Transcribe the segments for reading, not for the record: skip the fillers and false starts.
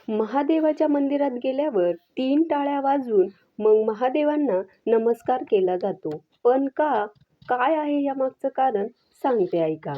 महादेवाच्या मंदिरात गेल्यावर 3 टाळ्या वाजवून मग महादेवांना नमस्कार केला जातो. पण का? काय आहे यामागचं कारण? सांगते ऐका.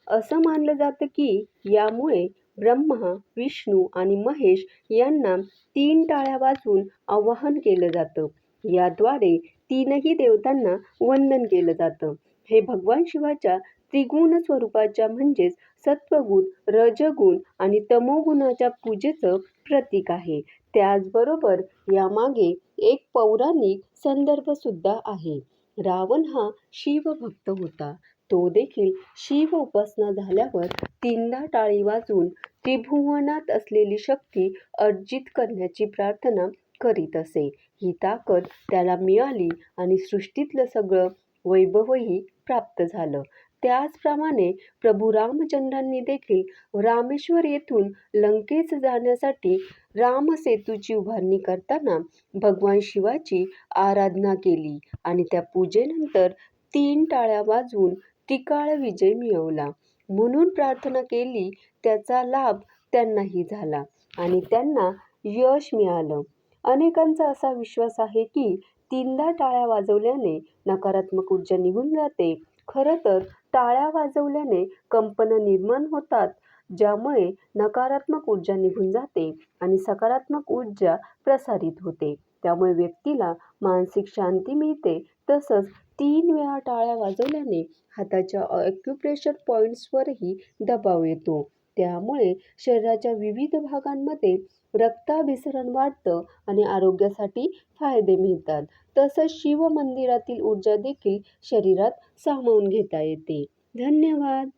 असं मानलं जातं की यामुळे ब्रह्मा, विष्णू आणि महेश यांना 3 टाळ्या वाजवून आवाहन केलं जातं. याद्वारे तीनही देवतांना वंदन केलं जातं. हे भगवान शिवाच्या त्रिगुण स्वरूपाच्या म्हणजेच सत्वगुण, रजगुण आणि तमोगुणाच्या पूजेचं प्रतीक आहे. त्याचबरोबर यामागे एक पौराणिक संदर्भ सुद्धा आहे. रावण हा शिवभक्त होता. तो देखील शिव उपासना झाल्यावर 3दा टाळी वाजवून त्रिभुवनात असलेली शक्ती अर्जित करण्याची प्रार्थना करीत असे. ही ताकद त्याला मिळाली आणि सृष्टीतलं सगळं वैभवही प्राप्त झालं. त्याचप्रमाणे प्रभू रामचंद्रांनी देखील रामेश्वर येथून लंकेस जाण्यासाठी रामसेतूची उभारणी करताना भगवान शिवाची आराधना केली आणि त्या पूजेनंतर 3 टाळ्या वाजवून त्रिकाळ विजय मिळवला. म्हणून प्रार्थना केली त्याचा लाभ त्यांनाही झाला आणि त्यांना यश मिळालं. अनेकांचा असा विश्वास आहे की 3दा टाळ्या वाजवल्याने नकारात्मक ऊर्जा निघून जाते. खरं तर टाळ्या वाजवल्याने कंपनं निर्माण होतात, ज्यामुळे नकारात्मक ऊर्जा निघून जाते आणि सकारात्मक ऊर्जा प्रसारित होते. त्यामुळे व्यक्तीला मानसिक शांती मिळते. तसंच 3 वेळा टाळ्या वाजवल्याने हाताच्या ॲक्युप्रेशर पॉइंट्सवरही दबाव येतो. त्यामुळे शरीराच्या विविध भागांमध्ये रक्ताभिसरण वाढतं आणि आरोग्यासाठी फायदे मिळतात. तसंच शिव मंदिरातील ऊर्जा देखील शरीरात सामावून घेता येते. धन्यवाद.